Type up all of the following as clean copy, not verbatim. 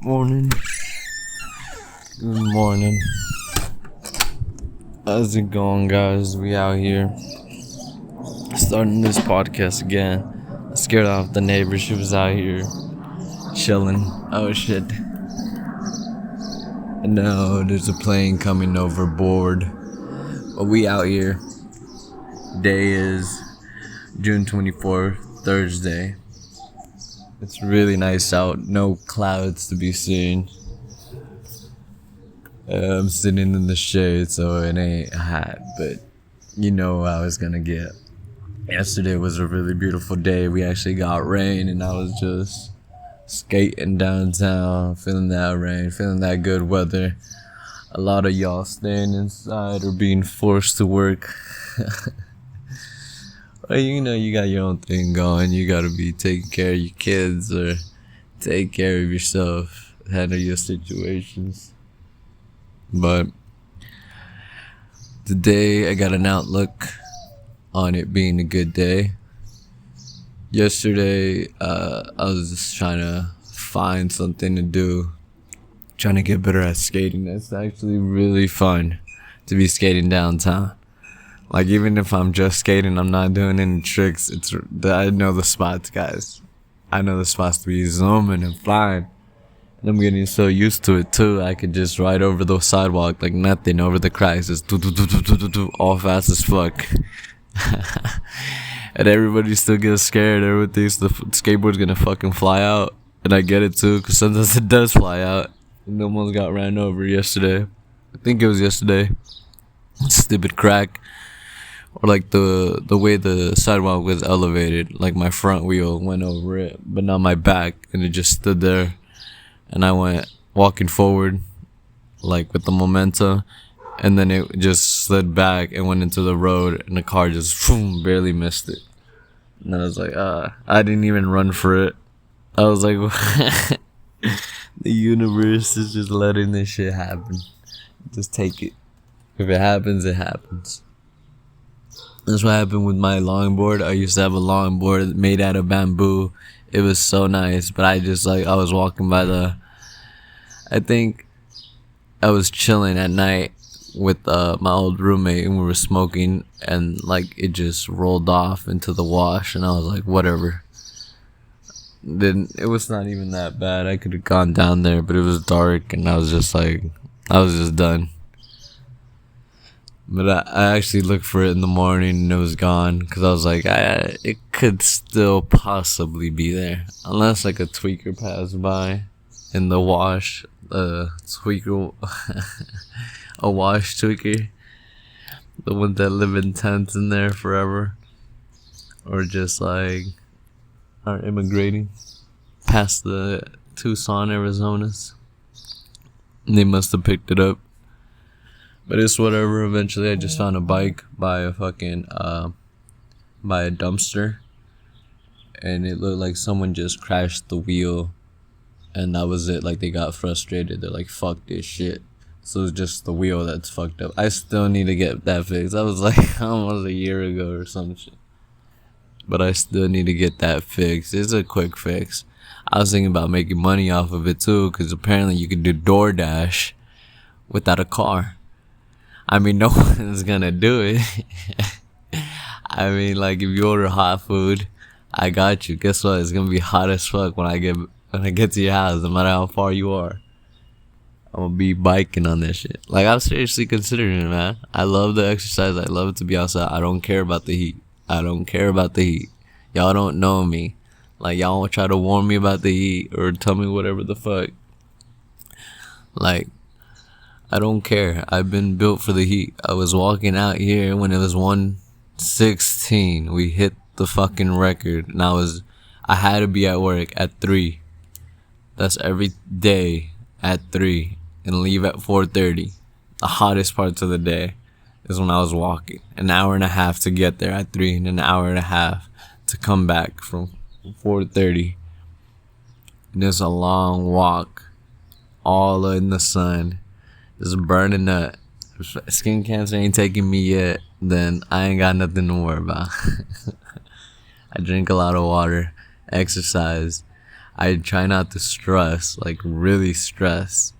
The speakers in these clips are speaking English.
Morning. Good morning. How's it going, guys? We out here starting this podcast again. I scared off the neighbor. She was out here chilling. Oh shit. No, there's a plane coming overboard. But we out here. Day is June 24th, Thursday. It's really nice out. No clouds to be seen. I'm sitting in the shade, so it ain't hot, but you know how it's gonna get. Yesterday was a really beautiful day. We actually got rain, and I was just skating downtown, feeling that rain, feeling that good weather. A lot of y'all staying inside or being forced to work. Well, you know, you got your own thing going. You gotta be taking care of your kids or take care of yourself, handle your situations. But today I got an outlook on it being a good day. Yesterday, I was just trying to find something to do, trying to get better at skating. It's actually really fun to be skating downtown. Like, even if I'm just skating, I'm not doing any tricks. I know the spots, guys. I know the spots to be zooming and flying. And I'm getting so used to it, too. I could just ride over the sidewalk like nothing, over the cracks. Just do, all fast as fuck. And everybody still gets scared. Everyone thinks the skateboard's gonna fucking fly out. And I get it, too, because sometimes it does fly out. And almost got ran over yesterday. I think it was yesterday. Stupid crack. Or like the way the sidewalk was elevated, like my front wheel went over it, but not my back, and it just stood there. And I went walking forward, like with the momentum, and then it just slid back and went into the road, and the car just barely missed it. And I was like, I didn't even run for it. I was like, the universe is just letting this shit happen. Just take it. If it happens, it happens. That's what happened with my longboard. I used to have a longboard made out of bamboo. It was so nice, but I was walking by I think I was chilling at night with my old roommate, and we were smoking, and like it just rolled off into the wash, and I was like, whatever. It was not even that bad. I could have gone down there, but it was dark, and I was just done. But I actually looked for it in the morning, and it was gone, because I was like, it could still possibly be there. Unless like a tweaker passed by in the wash, a wash tweaker. The ones that live in tents in there forever. Or just like are immigrating past the Tucson, Arizonas. They must have picked it up. But it's whatever. Eventually, I just found a bike by a dumpster, and it looked like someone just crashed the wheel, and that was it. Like, they got frustrated. They're like, "Fuck this shit." So it's just the wheel that's fucked up. I still need to get that fixed. That was like almost a year ago or some shit. But I still need to get that fixed. It's a quick fix. I was thinking about making money off of it too, because apparently you can do DoorDash without a car. I mean, no one's gonna do it. I mean, like, if you order hot food, I got you. Guess what? It's gonna be hot as fuck when I get to your house, no matter how far you are. I'm gonna be biking on this shit. Like, I'm seriously considering it, man. I love the exercise. I love to be outside. I don't care about the heat. Y'all don't know me. Like, y'all won't try to warn me about the heat or tell me whatever the fuck. Like, I don't care. I've been built for the heat. I was walking out here when it was 1:16. We hit the fucking record. And I had to be at work at 3. That's every day at 3. And leave at 4:30. The hottest parts of the day is when I was walking. An hour and a half to get there at 3. And an hour and a half to come back from 4:30. And it's a long walk. All in the sun. Just burning up. If skin cancer ain't taking me yet, then I ain't got nothing to worry about. I drink a lot of water, exercise. I try not to stress, like really stress,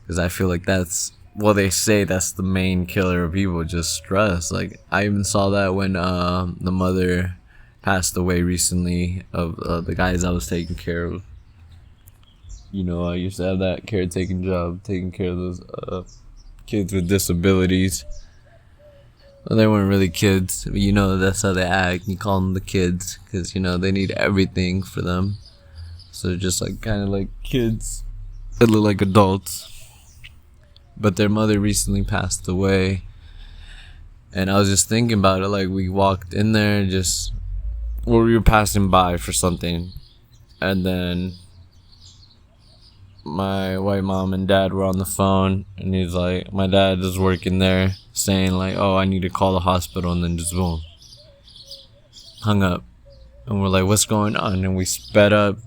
because I feel like that's, well, they say that's the main killer of people, just stress. Like I even saw that when the mother passed away recently of the guys I was taking care of. You know, I used to have that caretaking job, taking care of those kids with disabilities. Well, they weren't really kids, but you know, that's how they act. You call them the kids because, you know, they need everything for them. So just like kind of like kids that look like adults. But their mother recently passed away. And I was just thinking about it. Like we walked in there just, well, we were passing by for something. And then my white mom and dad were on the phone, and he's like, my dad is working there, saying like, oh, I need to call the hospital, and then just boom, hung up. And we're like, what's going on? And we sped up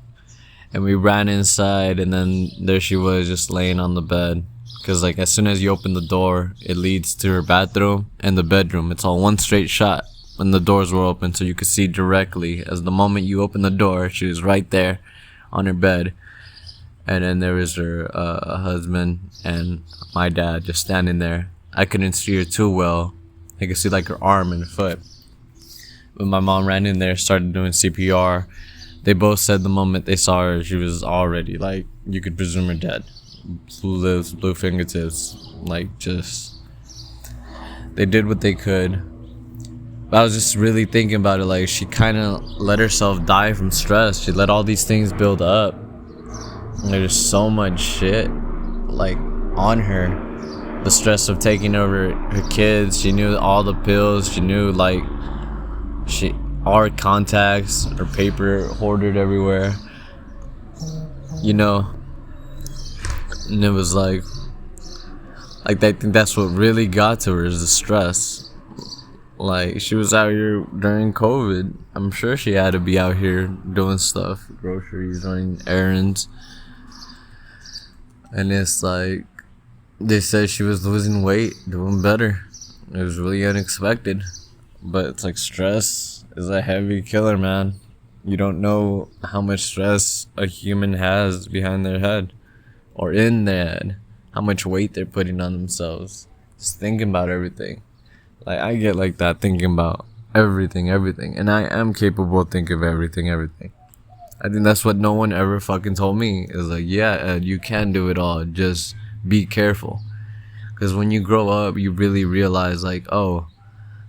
and we ran inside, and then there she was just laying on the bed, because like as soon as you open the door, it leads to her bathroom and the bedroom. It's all one straight shot, and the doors were open, so you could see directly. As the moment you open the door, she was right there on her bed. And then there was her husband and my dad just standing there. I couldn't see her too well. I could see like her arm and her foot. But my mom ran in there, started doing CPR. They both said the moment they saw her, she was already, like, you could presume her dead. Blue lips, blue fingertips. Like, just, they did what they could. But I was just really thinking about it. Like, she kind of let herself die from stress. She let all these things build up. There's so much shit like on her. The stress of taking over her kids. She knew all the pills. She knew like all her contacts, her paper hoarded everywhere. You know, and it was like I think that's what really got to her, is the stress. Like she was out here during COVID. I'm sure she had to be out here doing stuff, groceries, running errands. And it's like, they said she was losing weight, doing better. It was really unexpected. But it's like, stress is a heavy killer, man. You don't know how much stress a human has behind their head or in their head. How much weight they're putting on themselves. Just thinking about everything. Like, I get like that, thinking about everything. And I am capable of thinking of everything. I think that's what no one ever fucking told me. Is like, yeah, Ed, you can do it all. Just be careful. Because when you grow up, you really realize, like, oh,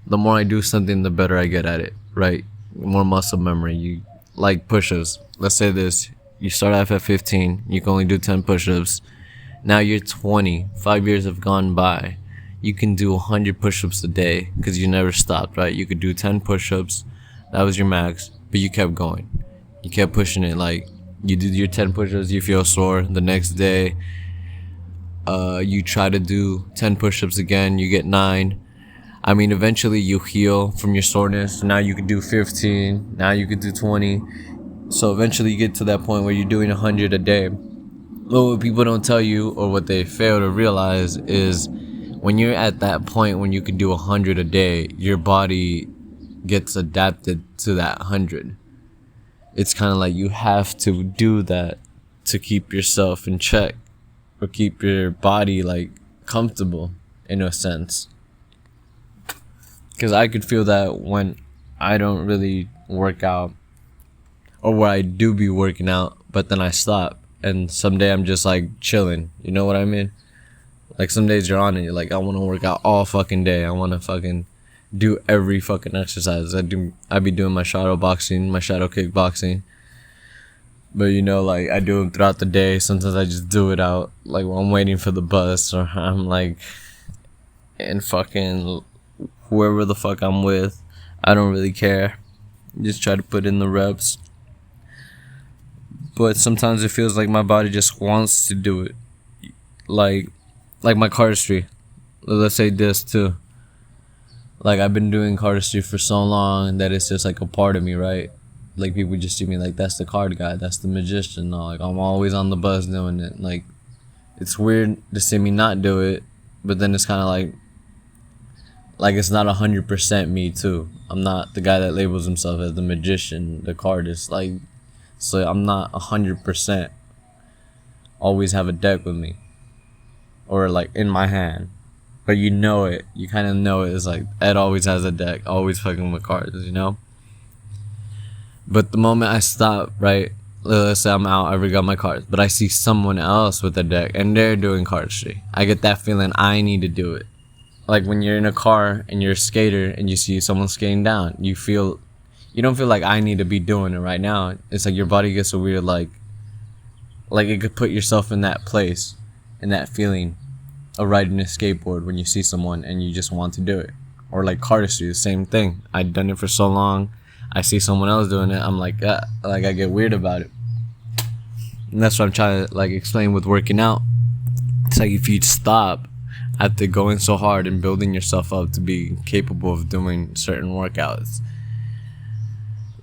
the more I do something, the better I get at it, right? More muscle memory. You like push-ups. Let's say this. You start off at 15. You can only do 10 push-ups. Now you're 20. 5 years have gone by. You can do 100 push-ups a day because you never stopped, right? You could do 10 push-ups. That was your max. But you kept going. You kept pushing it. Like, you did your 10 push-ups, you feel sore. The next day, you try to do 10 push-ups again, you get 9. I mean, eventually you heal from your soreness. Now you can do 15. Now you can do 20. So eventually you get to that point where you're doing 100 a day. But what people don't tell you, or what they fail to realize, is when you're at that point when you can do 100 a day, your body gets adapted to that 100. It's kind of like you have to do that to keep yourself in check, or keep your body like comfortable in a sense. Because I could feel that when I don't really work out, or where I do be working out, but then I stop, and someday I'm just like chilling. You know what I mean? Like some days you're on and you're like, I want to work out all fucking day. I want to fucking do every fucking exercise. I be doing my shadow boxing, my shadow kickboxing. But you know, like I do them throughout the day. Sometimes I just do it out, like while I'm waiting for the bus, or I'm like in fucking whoever the fuck I'm with. I don't really care. Just try to put in the reps. But sometimes it feels like my body just wants to do it. Like my cardistry. Let's say this too. Like I've been doing cardistry for so long that it's just like a part of me, right? Like people just see me like, that's the card guy, that's the magician. No, like I'm always on the bus doing it. Like it's weird to see me not do it, but then it's kind of like it's not 100% me too. I'm not the guy that labels himself as the magician, the cardist. Like So I'm not 100% always have a deck with me. Or like in my hand. But you know it. You kind of know it. It's like Ed always has a deck. Always fucking with cards, you know? But the moment I stop, right? Let's say I'm out, I already got my cards. But I see someone else with a deck and they're doing cardistry. I get that feeling I need to do it. Like when you're in a car and you're a skater and you see someone skating down. You don't feel like I need to be doing it right now. It's like your body gets a weird like it could put yourself in that place, in that feeling of riding a skateboard when you see someone and you just want to do it. Or like cardistry, the same thing. I've done it for so long. I see someone else doing it. I'm like, like I get weird about it. And that's what I'm trying to like explain with working out. It's like if you stop after going so hard and building yourself up to be capable of doing certain workouts,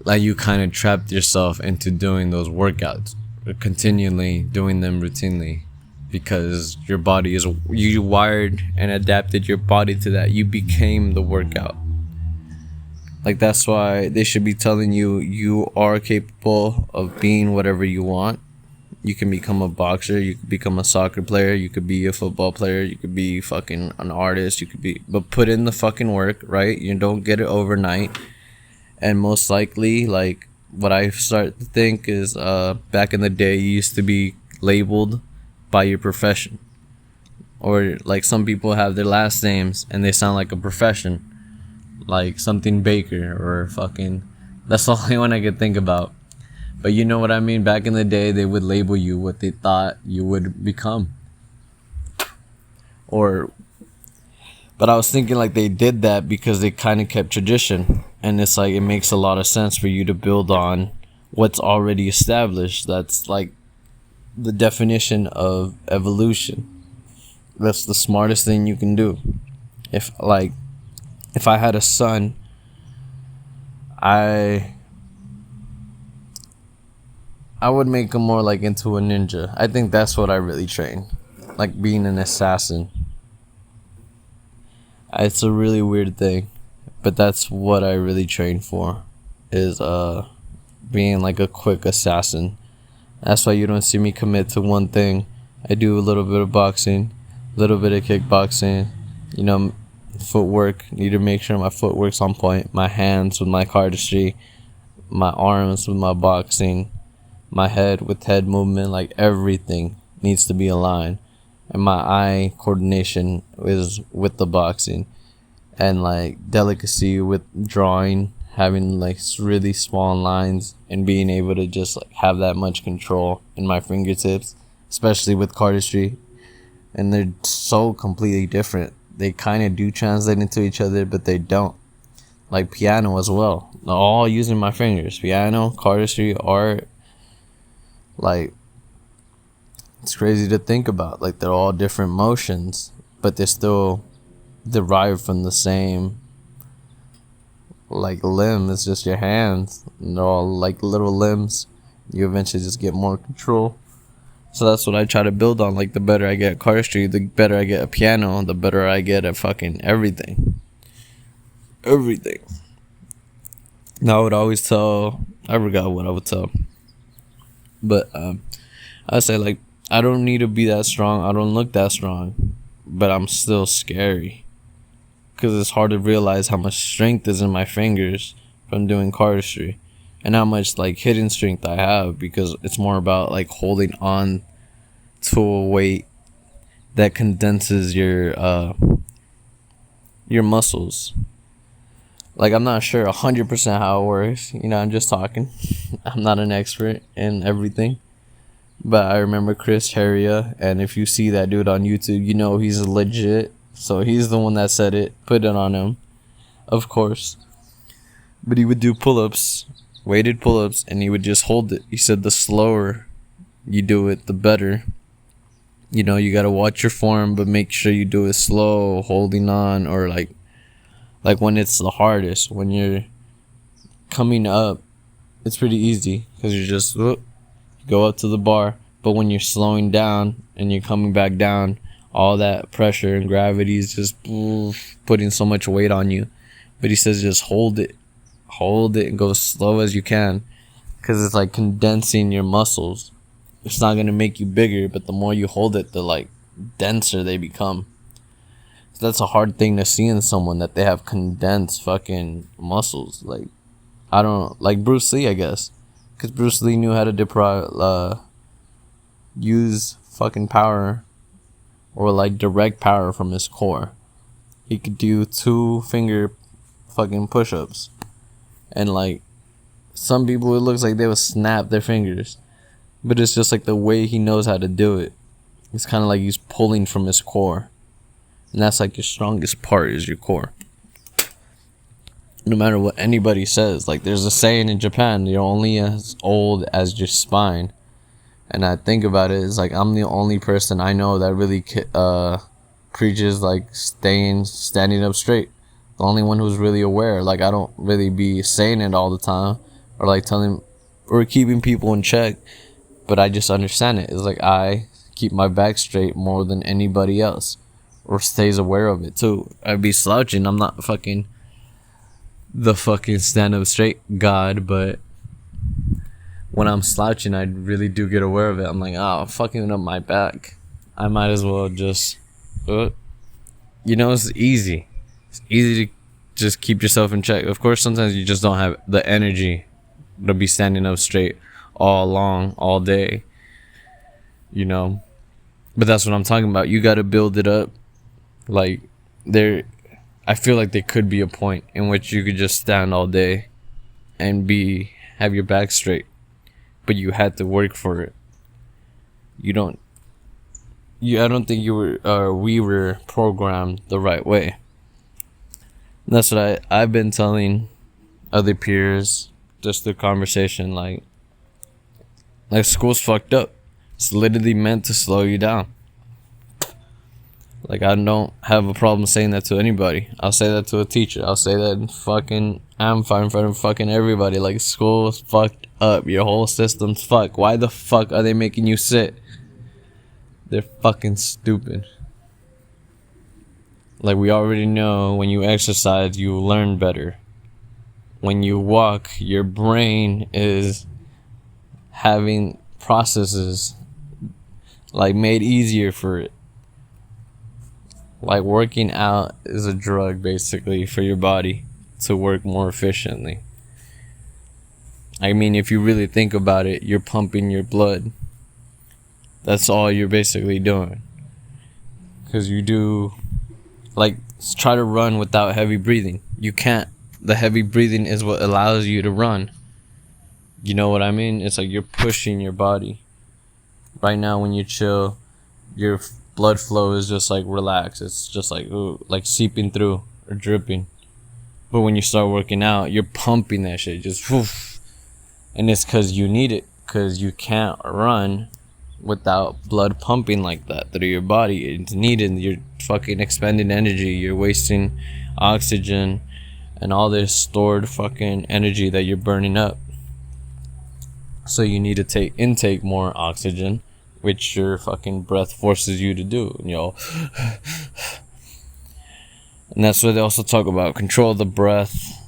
like you kind of trapped yourself into doing those workouts, continually doing them routinely, because your body is, you wired and adapted your body to that. You became the workout. Like that's why they should be telling you you are capable of being whatever you want. You can become a boxer, you could become a soccer player, you could be a football player, you could be fucking an artist, but put in the fucking work, right? You don't get it overnight. And most likely, like what I start to think is back in the day you used to be labeled by your profession. Or like some people have their last names and they sound like a profession. Like something Baker or fucking, that's the only one I could think about. But you know what I mean? Back in the day, they would label you what they thought you would become. But I was thinking like they did that because they kind of kept tradition. And it's like, it makes a lot of sense for you to build on what's already established. That's like the definition of evolution. That's the smartest thing you can do. If I had a son, I would make him more like into a ninja. I think that's what I really train. Like being an assassin. It's a really weird thing, but that's what I really train for, is being like a quick assassin. That's why you don't see me commit to one thing. I do a little bit of boxing, a little bit of kickboxing, footwork. Need to make sure my footwork's on point. My hands with my cardistry, my arms with my boxing, my head with head movement. Like everything needs to be aligned. And my eye coordination is with the boxing. And like delicacy with drawing, having like really small lines and being able to just like have that much control in my fingertips, especially with cardistry. And they're so completely different. They kind of do translate into each other, but they don't. Like piano as well. They're all using my fingers. Piano, cardistry, art. Like, it's crazy to think about. Like, they're all different motions, but they're still derived from the same, like, limb. It's just your hands. And they're all, like, little limbs. You eventually just get more control. So that's what I try to build on. Like, the better I get at cardistry, the better I get at piano, the better I get at fucking everything. Everything. Now I would always tell, I forgot what I would tell. But I say, like, I don't need to be that strong. I don't look that strong. But I'm still scary. Because it's hard to realize how much strength is in my fingers from doing cardistry. And how much, like, hidden strength I have. Because it's more about, like, holding on to a weight that condenses your muscles. Like, I'm not sure 100% how it works. I'm just talking. I'm not an expert in everything. But I remember Chris Heria. And if you see that dude on YouTube, you know he's legit. So he's the one that said it. Put it on him. Of course. But he would do pull-ups. Weighted pull-ups. And he would just hold it. He said the slower you do it, the better. You gotta watch your form. But make sure you do it slow. Holding on. Or like when it's the hardest, when you're coming up, it's pretty easy because you just go up to the bar. But when you're slowing down and you're coming back down, all that pressure and gravity is just putting so much weight on you. But he says just hold it and go as slow as you can. because it's like condensing your muscles. It's not gonna make you bigger, but the more you hold it, the like denser they become. So that's a hard thing to see in someone, that they have condensed fucking muscles. Like, I don't like Bruce Lee, I guess, because Bruce Lee knew how to use fucking power, or like direct power from his core. He could do 2-finger fucking push-ups, and like some people, it looks like they would snap their fingers, but it's just like the way he knows how to do it. It's kind of like he's pulling from his core, and that's like your strongest part, is your core. No matter what anybody says, like there's a saying in Japan, you're only as old as your spine. And I think about it, it's like I'm the only person I know that really preaches like standing up straight. The only one who's really aware. Like, I don't really be saying it all the time, or like telling or keeping people in check, but I just understand it. It's like I keep my back straight more than anybody else, or stays aware of it too. I'd be slouching. I'm not fucking the fucking stand up straight god, but when I'm slouching, I really do get aware of it. I'm like, oh, I'm fucking up my back. I might as well just, it's easy. It's easy to just keep yourself in check. Of course, sometimes you just don't have the energy to be standing up straight all day, But that's what I'm talking about. You got to build it up. Like, I feel like there could be a point in which you could just stand all day and have your back straight. But you had to work for it. I don't think we were programmed the right way. And that's what I've been telling other peers, just the conversation, like school's fucked up. It's literally meant to slow you down. Like, I don't have a problem saying that to anybody. I'll say that to a teacher. I'll say that in fucking Amfire in front of fucking everybody. Like, school's fucked up. Your whole system's fucked. Why the fuck are they making you sit? They're fucking stupid. Like, we already know when you exercise, you learn better. When you walk, your brain is having processes like made easier for it. Like, working out is a drug basically for your body to work more efficiently. I mean, if you really think about it, you're pumping your blood. That's all you're basically doing. Because you do, like, try to run without heavy breathing. You can't. The heavy breathing is what allows you to run. You know what I mean? It's like you're pushing your body. Right now, when you chill, your blood flow is just like relaxed. It's just like, ooh, like seeping through or dripping. But when you start working out, you're pumping that shit, just woof. And it's because you need it, because you can't run without blood pumping like that through your body. It's needed. You're fucking expending energy. You're wasting oxygen and all this stored fucking energy that you're burning up. So you need to intake more oxygen, which your fucking breath forces you to do, And that's what they also talk about. Control the breath,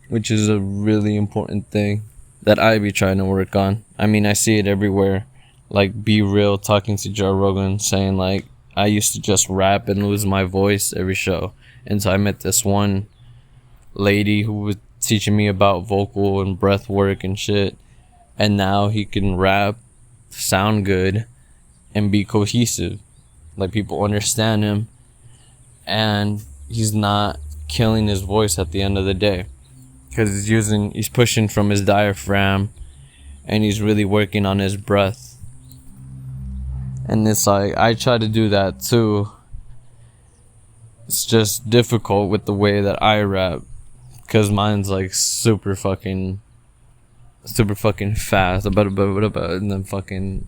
which is a really important thing that I be trying to work on. I mean, I see it everywhere. Like, Be Real talking to Joe Rogan, saying like, I used to just rap and lose my voice every show. And so I met this one lady who was teaching me about vocal and breath work and shit. And now he can rap, sound good, and be cohesive. Like, people understand him, and he's not killing his voice at the end of the day, because he's pushing from his diaphragm, and he's really working on his breath. And it's like, I try to do that too. It's just difficult with the way that I rap, because mine's like super fucking fast, and then fucking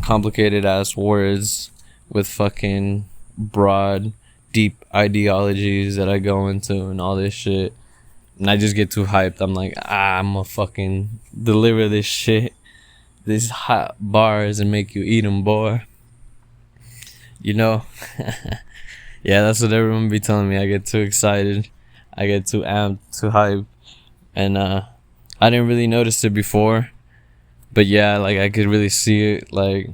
complicated ass words with fucking broad, deep ideologies that I go into and all this shit. And I just get too hyped. I'm like, I'm gonna fucking deliver this shit, these hot bars, and make you eat them, boy. Yeah, that's what everyone be telling me. I get too excited. I get too amped, too hyped. And I didn't really notice it before, but yeah, like I could really see it. Like,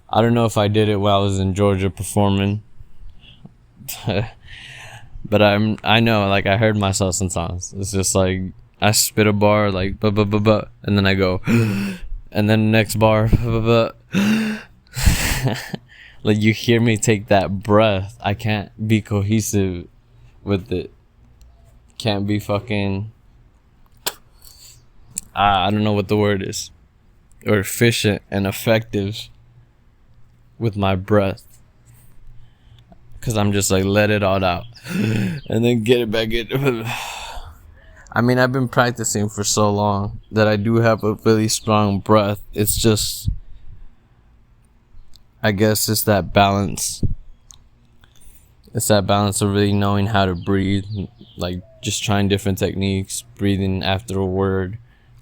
I don't know if I did it while I was in Georgia performing, but I know, like, I heard myself sometimes. It's just like I spit a bar like but, and then I go, and then next bar but. Like, you hear me take that breath. I can't be cohesive with it. Can't be fucking, I don't know what the word is, or efficient and effective with my breath, because I'm just like, let it all out and then get it back in. I mean, I've been practicing for so long that I do have a really strong breath. It's just, I guess it's that balance. It's that balance of really knowing how to breathe, like just trying different techniques, breathing after a word,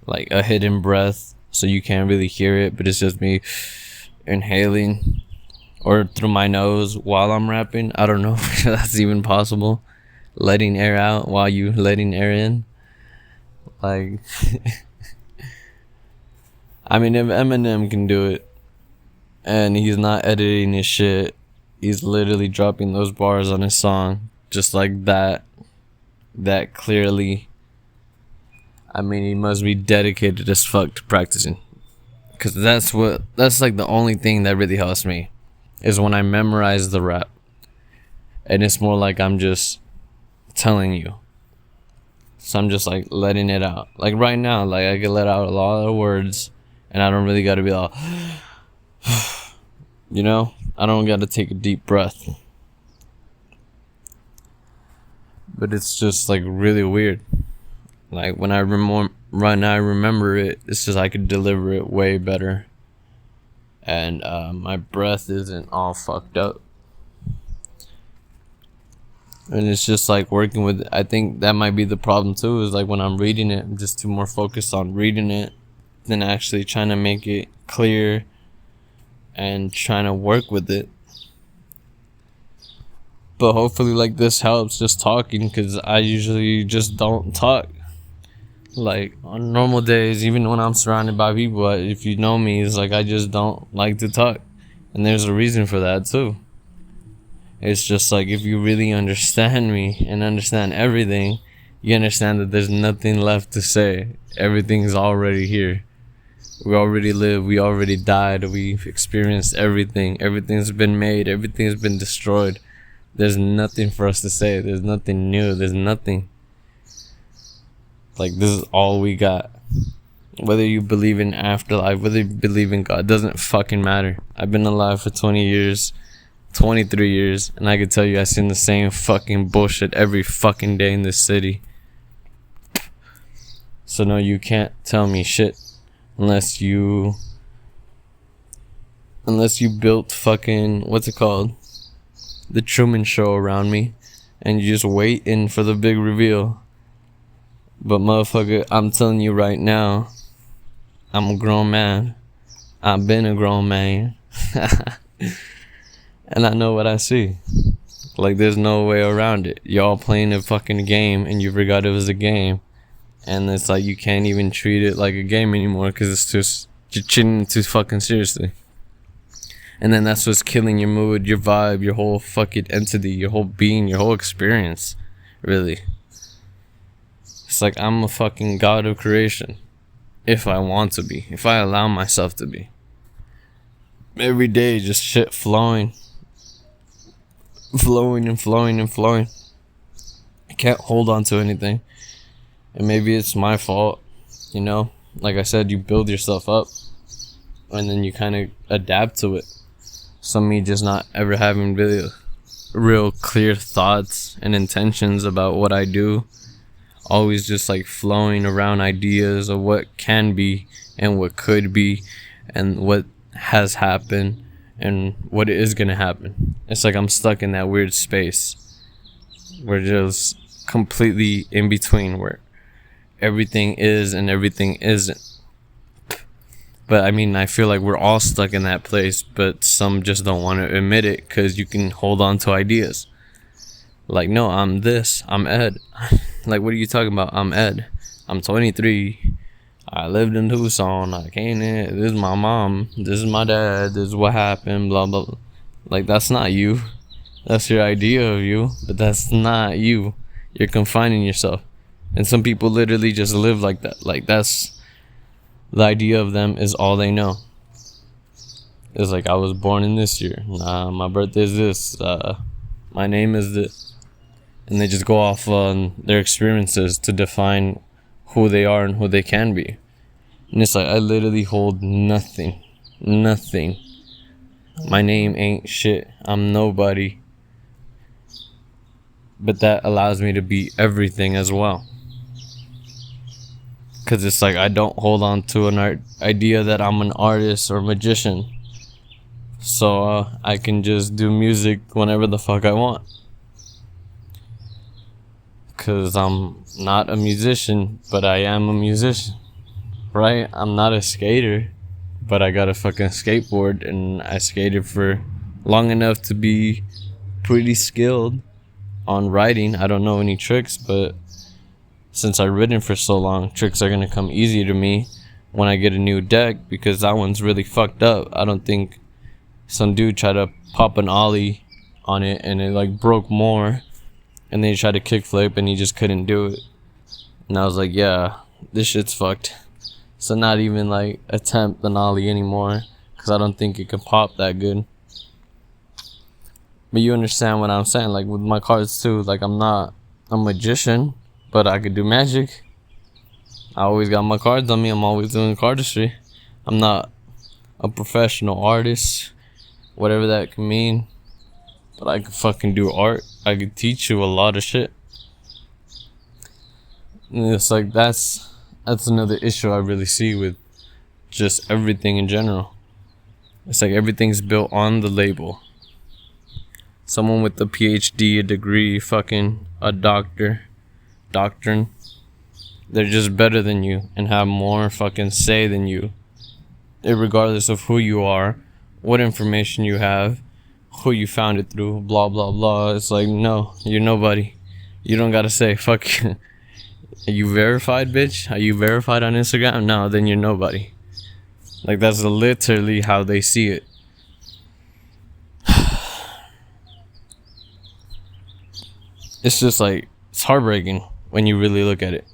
like a hidden breath so you can't really hear it, but it's just me inhaling, or through my nose while I'm rapping. I don't know if that's even possible. Letting air out while you letting air in. Like, I mean, if Eminem can do it, and he's not editing his shit, he's literally dropping those bars on his song just like that clearly. I mean, he must be dedicated as fuck to practicing, because that's like the only thing that really helps me, is when I memorize the rap, and it's more like I'm just telling you. So I'm just like letting it out. Like right now, like I can let out a lot of words, and I don't really gotta be like, you know, I don't gotta take a deep breath. But it's just like really weird. Like when I remember it, it's just I could deliver it way better, and my breath isn't all fucked up. And it's just like working with it. I think that might be the problem too, is like when I'm reading it, I'm just too more focused on reading it than actually trying to make it clear and trying to work with it. But hopefully like this helps, just talking, because I usually just don't talk. Like on normal days, even when I'm surrounded by people, if you know me, it's like I just don't like to talk. And there's a reason for that too. It's just like, if you really understand me and understand everything, you understand that there's nothing left to say. Everything's already here. We already live. We already died. We've experienced everything. Everything's been made. Everything's been destroyed. There's nothing for us to say. There's nothing new. There's nothing. Like, this is all we got. Whether you believe in afterlife, whether you believe in God, doesn't fucking matter. I've been alive for 20 years. 23 years, and I can tell you I've seen the same fucking bullshit every fucking day in this city. So no, you can't tell me shit unless you built fucking, what's it called, the Truman Show around me, and you just waiting for the big reveal. But motherfucker, I'm telling you right now, I'm a grown man. I've been a grown man. And I know what I see. Like, there's no way around it. Y'all playing a fucking game, and you forgot it was a game. And it's like, you can't even treat it like a game anymore, because it's just, you're treating it too fucking seriously. And then that's what's killing your mood, your vibe, your whole fucking entity, your whole being, your whole experience. Really. It's like, I'm a fucking god of creation. If I want to be. If I allow myself to be. Every day, just shit flowing. Flowing and flowing and flowing. I can't hold on to anything. And maybe it's my fault, you know? Like I said, you build yourself up, and then you kind of adapt to it. Some me just not ever having really real clear thoughts and intentions about what I do. Always just like flowing around ideas of what can be and what could be and what has happened and what is gonna happen. It's like I'm stuck in that weird space. We're just completely in between, where everything is and everything isn't. But I mean, I feel like we're all stuck in that place, but some just don't want to admit it, because you can hold on to ideas. Like, no, I'm this, I'm Ed. Like, what are you talking about? I'm Ed. I'm 23. I lived in Tucson. I came in. This is my mom. This is my dad. This is what happened. Blah, blah, blah. Like, that's not you. That's your idea of you. But that's not you. You're confining yourself. And some people literally just live like that. Like, that's the idea of them is all they know. It's like, I was born in this year. Nah, my birthday is this. My name is this. And they just go off on their experiences to define who they are and who they can be. And it's like, I literally hold nothing. Nothing. My name ain't shit. I'm nobody. But that allows me to be everything as well. Because it's like, I don't hold on to an idea that I'm an artist or magician. So I can just do music whenever the fuck I want. Because I'm not a musician, but I am a musician. Right? I'm not a skater, but I got a fucking skateboard, and I skated for long enough to be pretty skilled on riding. I don't know any tricks, but since I've ridden for so long, tricks are going to come easy to me when I get a new deck, because that one's really fucked up. I don't think some dude tried to pop an ollie on it and it like broke more, and then he tried to kickflip and he just couldn't do it. And I was like, yeah, this shit's fucked. So not even like attempt an ollie anymore, because I don't think it can pop that good. But you understand what I'm saying? Like with my cards too, like I'm not a magician, but I could do magic. I always got my cards on me. I'm always doing cardistry. I'm not a professional artist, whatever that can mean, but I could fucking do art. I could teach you a lot of shit. And it's like, that's another issue I really see with just everything in general. It's like everything's built on the label. Someone with a PhD, a degree, fucking a doctrine, they're just better than you and have more fucking say than you. Regardless of who you are, what information you have, who you found it through, blah, blah, blah. It's like, no, you're nobody. You don't gotta say, fuck you. Are you verified, bitch? Are you verified on Instagram? No, then you're nobody. Like, that's literally how they see it. It's just like, it's heartbreaking when you really look at it.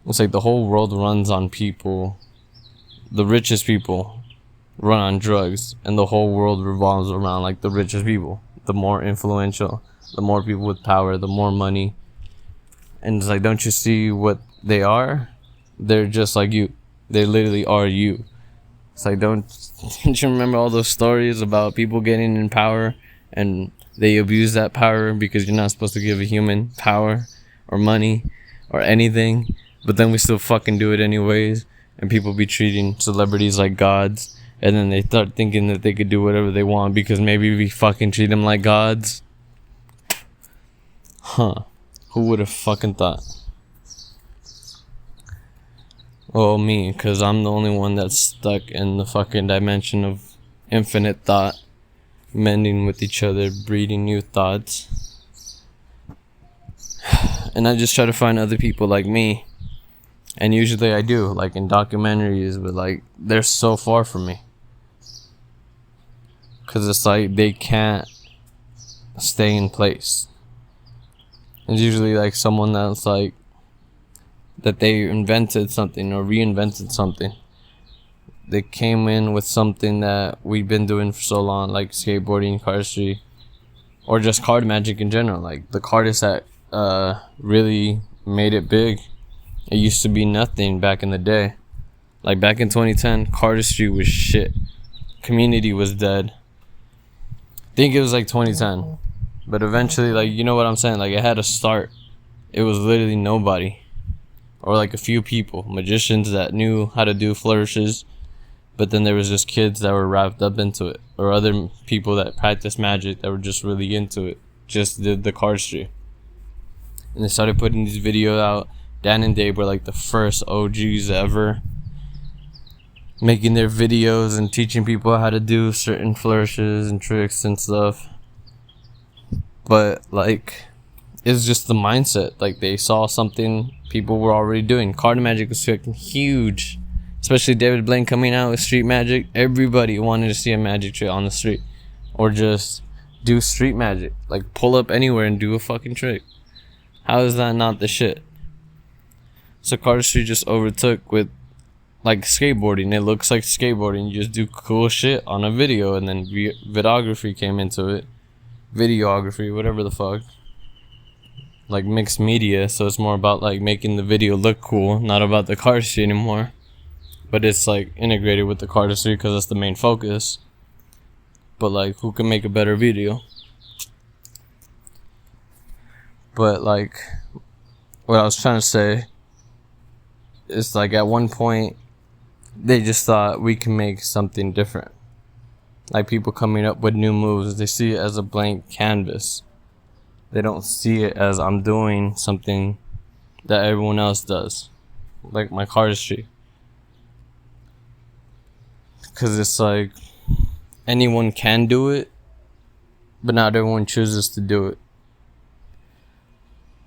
It's like the whole world runs on people. The richest people run on drugs, and the whole world revolves around like the richest people. The more influential, the more people with power, the more money. And it's like, don't you see what they are? They're just like you. They literally are you. It's like, don't you remember all those stories about people getting in power and they abuse that power because you're not supposed to give a human power or money or anything, but then we still fucking do it anyways, and people be treating celebrities like gods, and then they start thinking that they could do whatever they want because maybe we fucking treat them like gods. Huh. Who would have fucking thought? Well, me, because I'm the only one that's stuck in the fucking dimension of infinite thought, mending with each other, breeding new thoughts. And I just try to find other people like me. And usually I do, like in documentaries, but like they're so far from me. Because it's like they can't stay in place. It's usually like someone that's like, that they invented something or reinvented something. They came in with something that we've been doing for so long, like skateboarding, cardistry, or just card magic in general. Like the cardists that really made it big. It used to be nothing back in the day. Like back in 2010, cardistry was shit. Community was dead. I think it was like 2010. But eventually, like, you know what I'm saying? Like, it had a start. It was literally nobody. Or like a few people. Magicians that knew how to do flourishes. But then there was just kids that were wrapped up into it. Or other people that practiced magic that were just really into it. Just did the cardistry. And they started putting these videos out. Dan and Dave were like the first OGs ever. Making their videos and teaching people how to do certain flourishes and tricks and stuff. But like, it's just the mindset. Like, they saw something people were already doing. Card magic was fucking huge. Especially David Blaine coming out with street magic. Everybody wanted to see a magic trick on the street. Or just do street magic. Like, pull up anywhere and do a fucking trick. How is that not the shit? So cardistry just overtook with, like, skateboarding. It looks like skateboarding. You just do cool shit on a video. And then videography came into it. Videography, whatever the fuck. Like, mixed media. So it's more about, like, making the video look cool. Not about the cardistry anymore. But it's, like, integrated with the cardistry because that's the main focus. But, like, who can make a better video? But, like, what I was trying to say is, like, at one point, they just thought we can make something different. Like, people coming up with new moves, they see it as a blank canvas. They don't see it as I'm doing something that everyone else does. Like my cardistry. Because it's like, anyone can do it, but not everyone chooses to do it.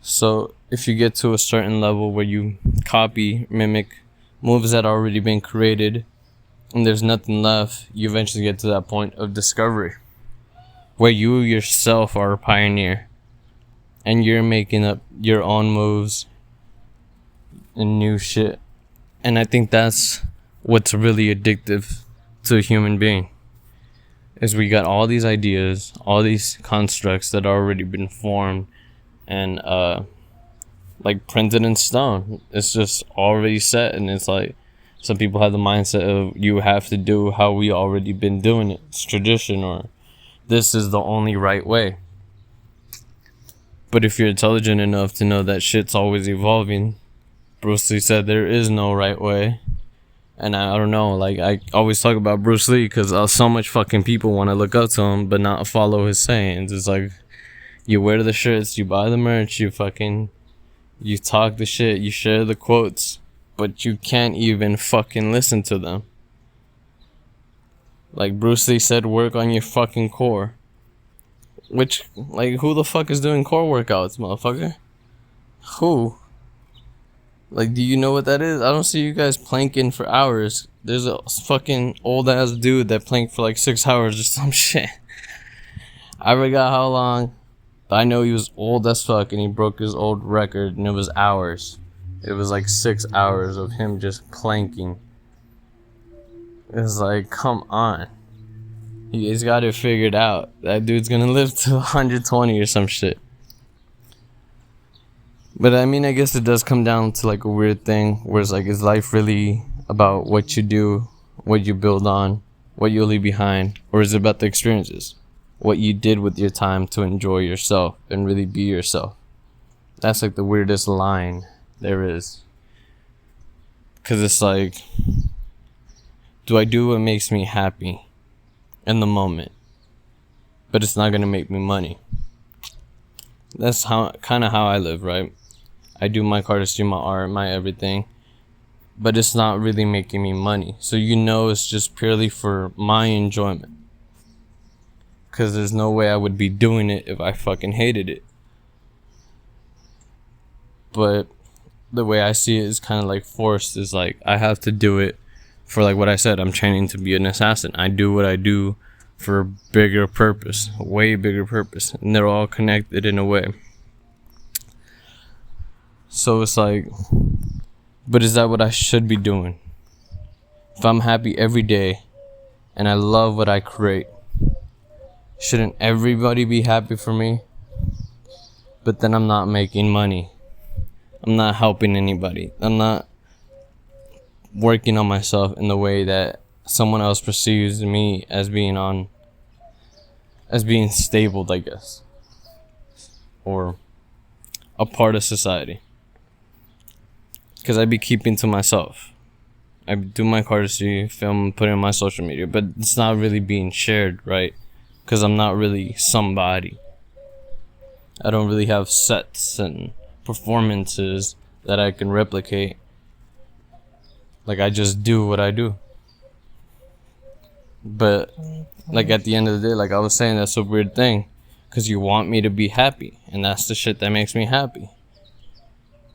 So if you get to a certain level where you copy, mimic moves that are already been created, and there's nothing left, you eventually get to that point of discovery, where you yourself are a pioneer, and you're making up your own moves and new shit. And I think that's what's really addictive to a human being, is we got all these ideas, all these constructs that already been formed and like printed in stone. It's just already set, and it's like some people have the mindset of you have to do how we already been doing it. It's tradition, or this is the only right way. But if you're intelligent enough to know that shit's always evolving, Bruce Lee said there is no right way. And I don't know, like, I always talk about Bruce Lee because so much fucking people want to look up to him but not follow his sayings. It's like, you wear the shirts, you buy the merch, you talk the shit, you share the quotes, but you can't even fucking listen to them. Like Bruce Lee said, work on your fucking core. Which, like, who the fuck is doing core workouts, motherfucker? Who? Like, do you know what that is? I don't see you guys planking for hours. There's a fucking old ass dude that planked for like 6 hours or some shit. I forgot how long, but I know he was old as fuck and he broke his old record, and it was hours. It was like 6 hours of him just planking. It's like, come on. He's got it figured out. That dude's gonna live to 120 or some shit. But I mean, I guess it does come down to like a weird thing where it's like, is life really about what you do, what you build on, what you leave behind? Or is it about the experiences? What you did with your time to enjoy yourself and really be yourself? That's like the weirdest line there is. Because it's like, do I do what makes me happy in the moment, but it's not going to make me money? That's kind of how I live, right? I do my cardistry, my art, my everything, but it's not really making me money. So it's just purely for my enjoyment. Because there's no way I would be doing it if I fucking hated it. But the way I see it is kind of like forced. Is like, I have to do it for, like what I said, I'm training to be an assassin. I do what I do for a bigger purpose, a way bigger purpose. And they're all connected in a way. So it's like, but is that what I should be doing? If I'm happy every day and I love what I create, shouldn't everybody be happy for me? But then I'm not making money. I'm not helping anybody. I'm not working on myself in the way that someone else perceives me as being stable, I guess. Or a part of society. Because I be keeping to myself. I do my cardistry, film, put it on my social media, but it's not really being shared, right? Because I'm not really somebody. I don't really have sets and performances that I can replicate. Like, I just do what I do. But, like, at the end of the day, like I was saying, that's a weird thing. Because you want me to be happy. And that's the shit that makes me happy.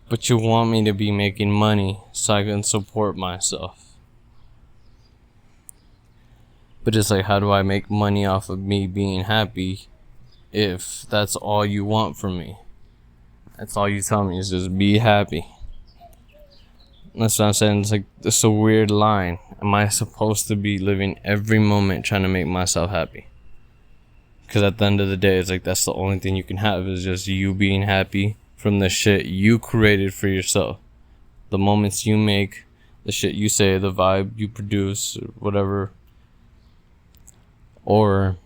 But you want me to be making money so I can support myself. But it's like, how do I make money off of me being happy if that's all you want from me? That's all you tell me is just be happy. That's what I'm saying. It's like, it's a weird line. Am I supposed to be living every moment trying to make myself happy? Because at the end of the day, it's like, that's the only thing you can have is just you being happy from the shit you created for yourself. The moments you make, the shit you say, the vibe you produce, or whatever. Or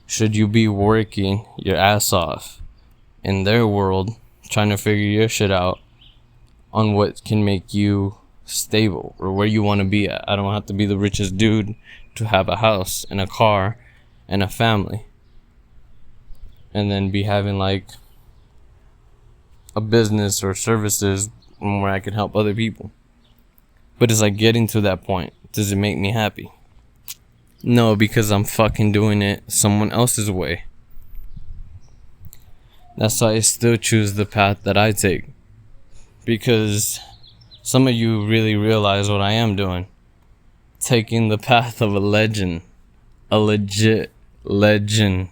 should you be working your ass off in their world, trying to figure your shit out on what can make you stable or where you want to be at? I don't have to be the richest dude to have a house and a car and a family, and then be having like a business or services where I can help other people. But it's like, getting to that point, does it make me happy? No, because I'm fucking doing it someone else's way. That's why I still choose the path that I take, because some of you really realize what I am doing. Taking the path of a legend. A legit legend.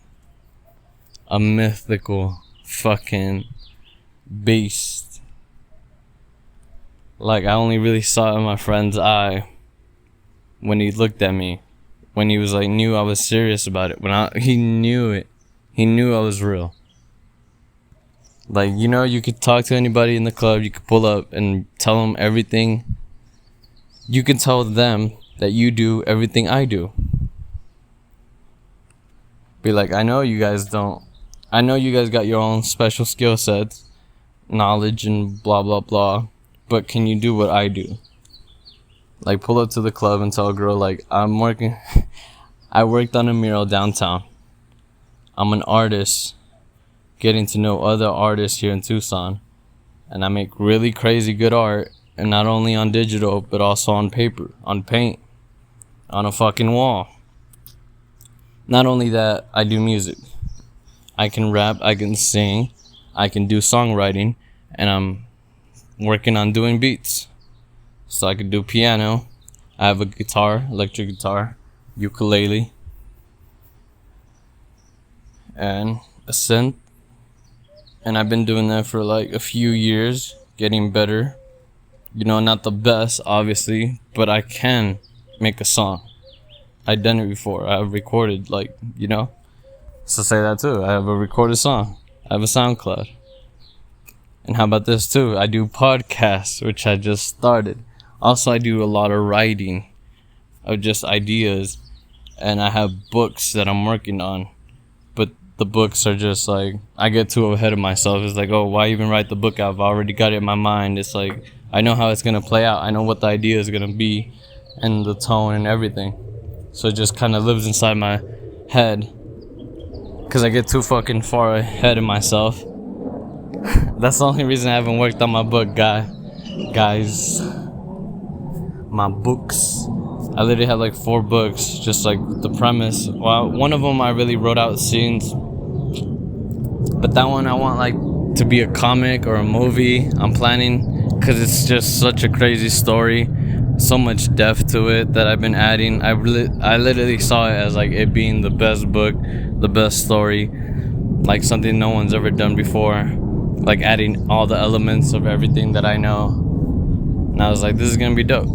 A mythical fucking beast. Like, I only really saw it in my friend's eye when he looked at me. When he was like, knew I was serious about it. He knew it. He knew I was real. Like, you know, you could talk to anybody in the club. You could pull up and tell them everything. You can tell them that you do everything I do. Be like, I know you guys don't. I know you guys got your own special skill sets, knowledge, and blah, blah, blah. But can you do what I do? Like, pull up to the club and tell a girl, like, I worked on a mural downtown. I'm an artist, getting to know other artists here in Tucson. And I make really crazy good art. And not only on digital, but also on paper, on paint, on a fucking wall. Not only that, I do music. I can rap, I can sing, I can do songwriting, and I'm working on doing beats. So I can do piano. I have a guitar, electric guitar, ukulele, and a synth. And I've been doing that for like a few years, getting better. You know, not the best, obviously, but I can make a song. I've done it before. I've recorded, like, you know. So say that too. I have a recorded song. I have a SoundCloud. And how about this too? I do podcasts, which I just started. Also, I do a lot of writing of just ideas. And I have books that I'm working on. But the books are just like, I get too ahead of myself. It's like, oh, why even write the book out? I've already got it in my mind. It's like, I know how it's going to play out. I know what the idea is going to be and the tone and everything. So it just kind of lives inside my head. Because I get too fucking far ahead of myself. That's the only reason I haven't worked on my book, guys. My books. I literally have like 4 books. Just like the premise. Well, one of them I really wrote out scenes. But that one I want like to be a comic or a movie. I'm planning. Because it's just such a crazy story. So much depth to it that I've been adding. I literally saw it as like it being the best book, the best story, like something no one's ever done before, like adding all the elements of everything that I know. And I was like, this is gonna be dope.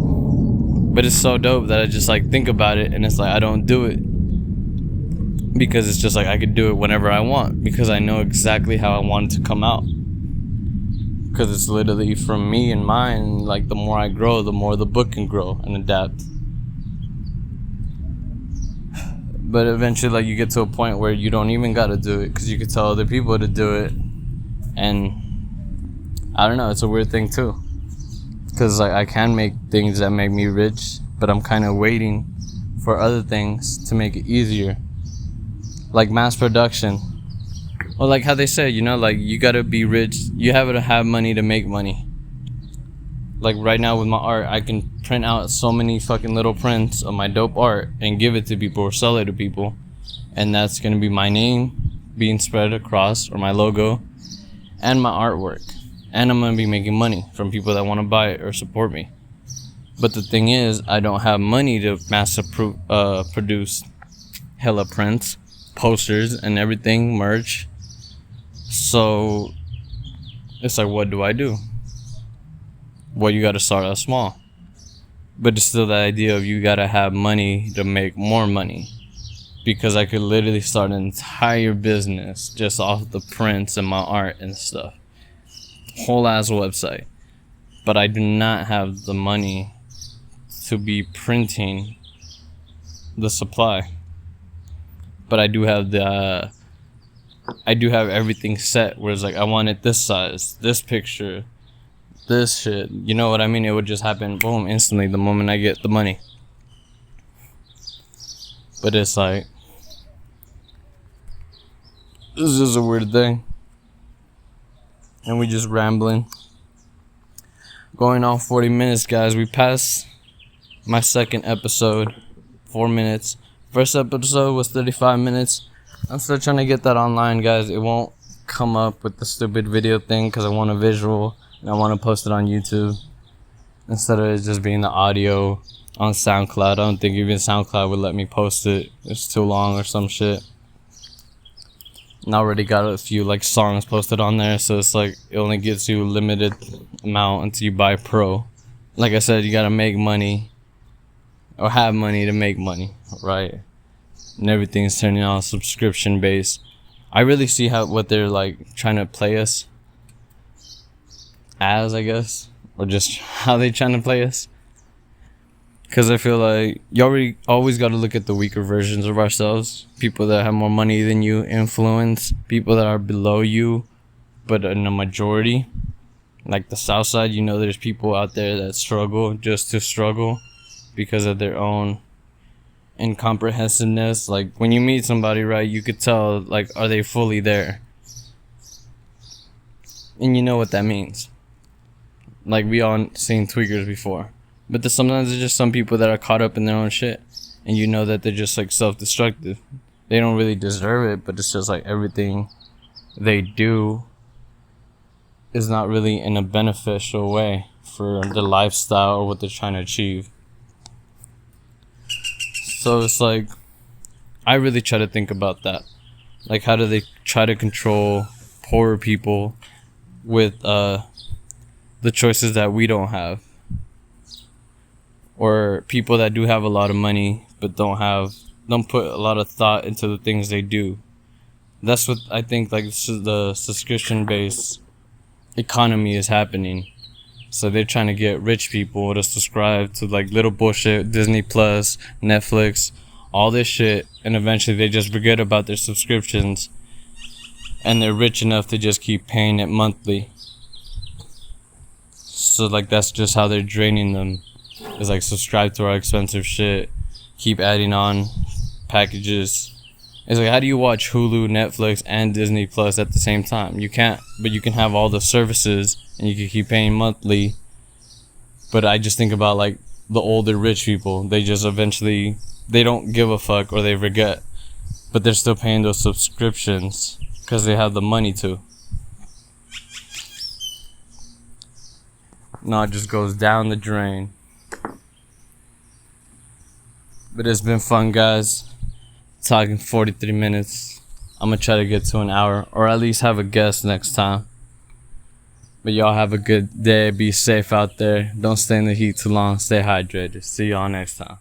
But it's so dope that I just like think about it and it's like I don't do it because it's just like I could do it whenever I want because I know exactly how I want it to come out. Because it's literally from me and mine. Like, the more I grow, the more the book can grow and adapt. But eventually, like, you get to a point where you don't even gotta do it because you can tell other people to do it. And I don't know, it's a weird thing too. Because like I can make things that make me rich, but I'm kind of waiting for other things to make it easier. Like mass production. Or like how they say, you know, like you gotta be rich. You have to have money to make money. Like right now with my art, I can print out so many fucking little prints of my dope art and give it to people or sell it to people. And that's going to be my name being spread across, or my logo, and my artwork. And I'm going to be making money from people that want to buy it or support me. But the thing is, I don't have money to produce hella prints, posters, and everything, merch. So it's like, what do I do? Well, you got to start out small. But it's still the idea of you got to have money to make more money. Because I could literally start an entire business just off the prints and my art and stuff. Whole ass website. But I do not have the money to be printing the supply. But I do have everything set where it's like, I want it this size, this picture, this shit. You know what I mean? It would just happen, boom, instantly the moment I get the money. But it's like, this is just a weird thing. And we just rambling. Going on 40 minutes, guys. We passed my second episode, 4 minutes. First episode was 35 minutes. I'm still trying to get that online, guys. It won't come up with the stupid video thing because I want a visual and I want to post it on YouTube instead of it just being the audio on SoundCloud. I don't think even SoundCloud would let me post it. It's too long or some shit. And I already got a few like songs posted on there, so it's like it only gives you a limited amount until you buy Pro. Like I said, you gotta make money or have money to make money, right? And everything's turning out subscription based. I really see what they're like trying to play us as, I guess, or just how they trying to play us. Because I feel like you always got to look at the weaker versions of ourselves. People that have more money than you influence. People that are below you, but in a majority. Like the South Side, you know there's people out there that struggle just to struggle because of their own incomprehensiveness. Like when you meet somebody, right, you could tell, like, are they fully there? And you know what that means. Like we all seen tweakers before. But sometimes there's just some people that are caught up in their own shit. And you know that they're just like self-destructive. They don't really deserve it, but it's just like everything they do is not really in a beneficial way for the lifestyle or what they're trying to achieve. So it's like, I really try to think about that. Like, how do they try to control poorer people with the choices that we don't have? Or people that do have a lot of money but don't put a lot of thought into the things they do. That's what I think, like, the subscription based economy is happening. So they're trying to get rich people to subscribe to like little bullshit, Disney Plus, Netflix, all this shit, and eventually they just forget about their subscriptions and they're rich enough to just keep paying it monthly. So like that's just how they're draining them. Is like, subscribe to our expensive shit, keep adding on packages. It's like, how do you watch Hulu, Netflix, and Disney Plus at the same time? You can't, but you can have all the services and you can keep paying monthly. But I just think about like the older rich people. They just eventually, they don't give a fuck or they forget, but they're still paying those subscriptions because they have the money to. No, it just goes down the drain. But it's been fun, guys. Talking 43 minutes. I'm gonna try to get to an hour, or at least have a guest next time. But y'all have a good day. Be safe out there. Don't stay in the heat too long. Stay hydrated. See y'all next time.